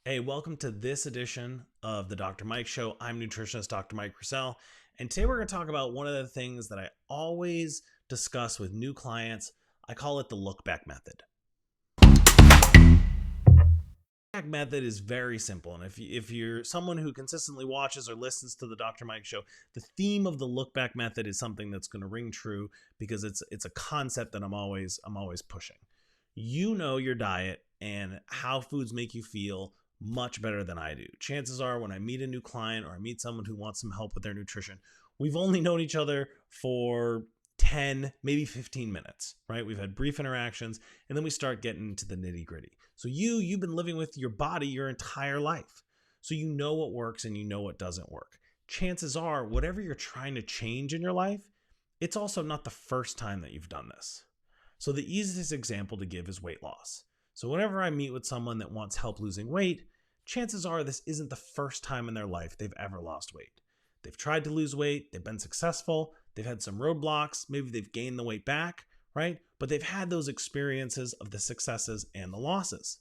Hey, welcome to this edition of the Dr. Mike Show. I'm nutritionist Dr. Mike Purcell, and today we're going to talk about one of the things that I always discuss with new clients. I call it the look back method. Back method is very simple, and if you're someone who consistently watches or listens to the Dr. Mike Show, the theme of the look back method is something that's going to ring true because it's a concept that I'm always pushing. You know your diet and how foods make you feel much better than I do. Chances are when I meet a new client or I meet someone who wants some help with their nutrition, we've only known each other for 10, maybe 15 minutes, right? We've had brief interactions and then we start getting into the nitty gritty. So you've been living with your body your entire life. So you know what works and you know what doesn't work. Chances are whatever you're trying to change in your life, it's also not the first time that you've done this. So the easiest example to give is weight loss. So whenever I meet with someone that wants help losing weight, chances are this isn't the first time in their life they've ever lost weight. They've tried to lose weight, they've been successful, they've had some roadblocks, maybe they've gained the weight back, right? But they've had those experiences of the successes and the losses.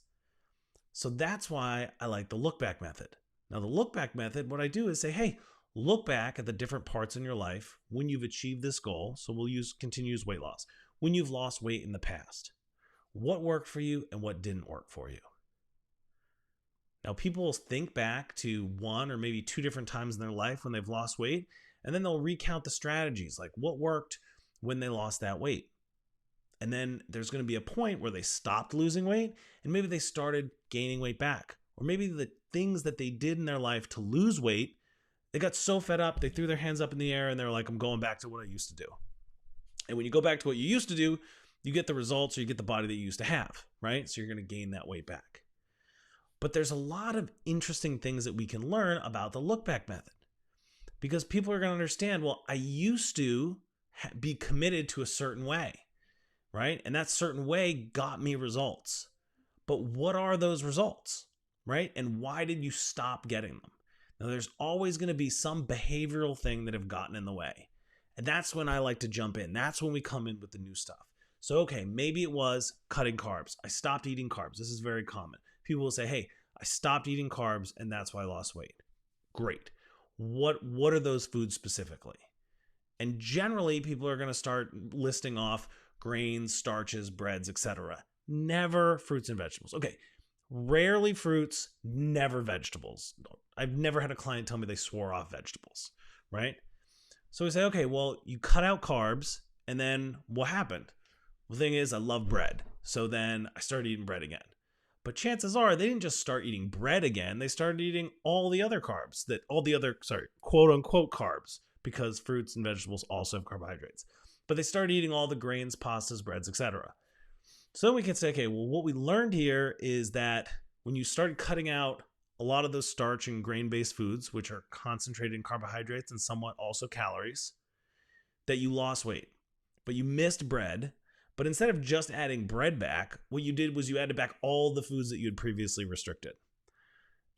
So that's why I like the look back method. Now, the look back method, what I do is say, hey, look back at the different parts in your life when you've achieved this goal. So we'll use continuous weight loss. When you've lost weight in the past, what worked for you and what didn't work for you? Now, people will think back to one or maybe two different times in their life when they've lost weight, and then they'll recount the strategies, like what worked when they lost that weight. And then there's going to be a point where they stopped losing weight and maybe they started gaining weight back. Or maybe the things that they did in their life to lose weight, they got so fed up, they threw their hands up in the air and they're like, I'm going back to what I used to do. And when you go back to what you used to do, you get the results or you get the body that you used to have, right? So you're going to gain that weight back. But there's a lot of interesting things that we can learn about the look back method because people are going to understand, well, I used to be committed to a certain way, right? And that certain way got me results. But what are those results, right? And why did you stop getting them? Now, there's always going to be some behavioral thing that have gotten in the way. And that's when I like to jump in. That's when we come in with the new stuff. So, okay, maybe it was cutting carbs. I stopped eating carbs. This is very common. People will say, hey, I stopped eating carbs and that's why I lost weight. Great. What are those foods specifically? And generally, people are going to start listing off grains, starches, breads, etc. Never fruits and vegetables. Okay, rarely fruits, never vegetables. I've never had a client tell me they swore off vegetables, right? So we say, okay, well, you cut out carbs, and then what happened? The thing is, I love bread. So then I started eating bread again. But chances are they didn't just start eating bread again. They started eating all the other carbs, quote unquote carbs, because fruits and vegetables also have carbohydrates. But they started eating all the grains, pastas, breads, etc. So then we can say, okay, well, what we learned here is that when you started cutting out a lot of those starch and grain-based foods, which are concentrated in carbohydrates and somewhat also calories, that you lost weight. But you missed bread. But instead of just adding bread back, what you did was you added back all the foods that you had previously restricted.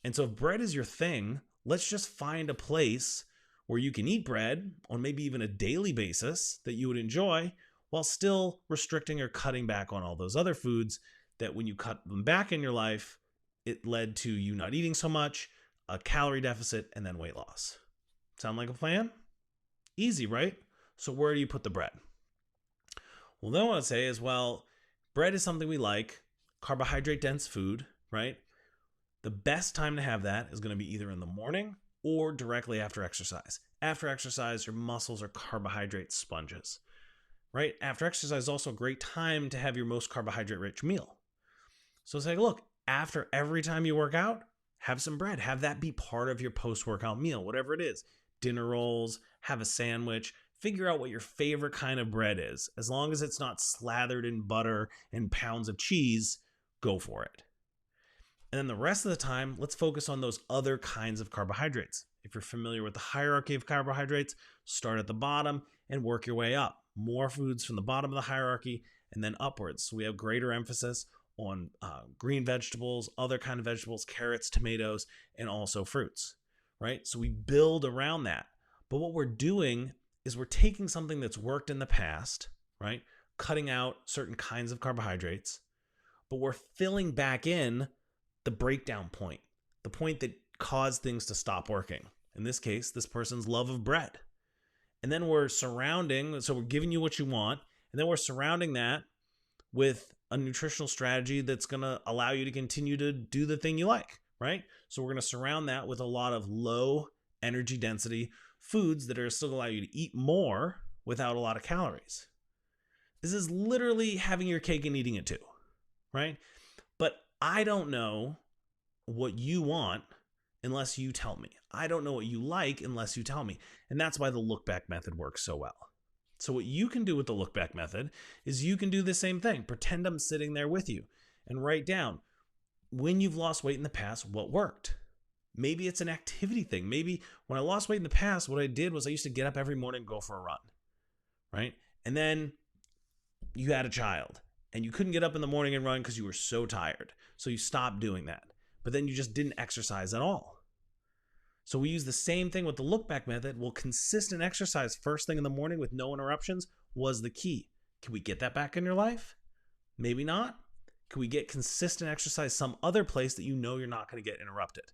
And so if bread is your thing, let's just find a place where you can eat bread on maybe even a daily basis that you would enjoy while still restricting or cutting back on all those other foods that when you cut them back in your life, it led to you not eating so much, a calorie deficit, and then weight loss. Sound like a plan? Easy, right? So where do you put the bread? Well, then what I'd say is, well, bread is something we like, carbohydrate dense food, right? The best time to have that is going to be either in the morning or directly after exercise. After exercise, your muscles are carbohydrate sponges, right? After exercise is also a great time to have your most carbohydrate rich meal. So say, look, after every time you work out, have some bread. Have that be part of your post-workout meal, whatever it is. Dinner rolls, have a sandwich. Figure out what your favorite kind of bread is. As long as it's not slathered in butter and pounds of cheese, go for it. And then the rest of the time, let's focus on those other kinds of carbohydrates. If you're familiar with the hierarchy of carbohydrates, start at the bottom and work your way up. More foods from the bottom of the hierarchy and then upwards. So we have greater emphasis on green vegetables, other kind of vegetables, carrots, tomatoes, and also fruits, right? So we build around that. But what we're doing is we're taking something that's worked in the past, right? Cutting out certain kinds of carbohydrates, but we're filling back in the breakdown point. the point that caused things to stop working. In this case, this person's love of bread. And then we're giving you what you want, and then we're surrounding that with a nutritional strategy that's going to allow you to continue to do the thing you like, right? So we're going to surround that with a lot of low energy density foods that are still going to allow you to eat more without a lot of calories. This is literally having your cake and eating it too, right? But I don't know what you want unless you tell me. I don't know what you like unless you tell me. And that's why the look back method works so well. So what you can do with the look back method is you can do the same thing. Pretend I'm sitting there with you and write down when you've lost weight in the past, what worked. Maybe it's an activity thing. Maybe when I lost weight in the past, what I did was I used to get up every morning and go for a run, right? And then you had a child and you couldn't get up in the morning and run because you were so tired. So you stopped doing that. But then you just didn't exercise at all. So we use the same thing with the look back method. Well, consistent exercise first thing in the morning with no interruptions was the key. Can we get that back in your life? Maybe not. Can we get consistent exercise some other place that you know you're not going to get interrupted?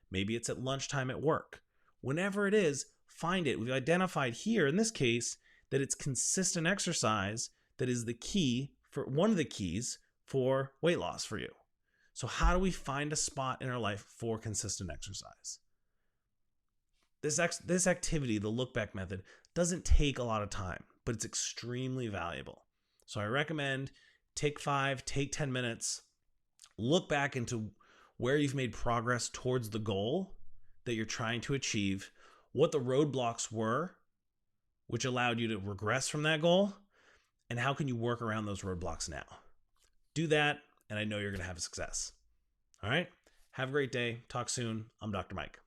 Maybe it's at lunchtime at work. Whenever it is, find it. We've identified here in this case that it's consistent exercise that is the key for one of the keys for weight loss for you. So how do we find a spot in our life for consistent exercise? This activity, the look back method, doesn't take a lot of time, but it's extremely valuable. So I recommend take 5, take 10 minutes, look back into where you've made progress towards the goal that you're trying to achieve, what the roadblocks were, which allowed you to regress from that goal, and how can you work around those roadblocks now. Do that, and I know you're going to have success. All right? Have a great day. Talk soon. I'm Dr. Mike.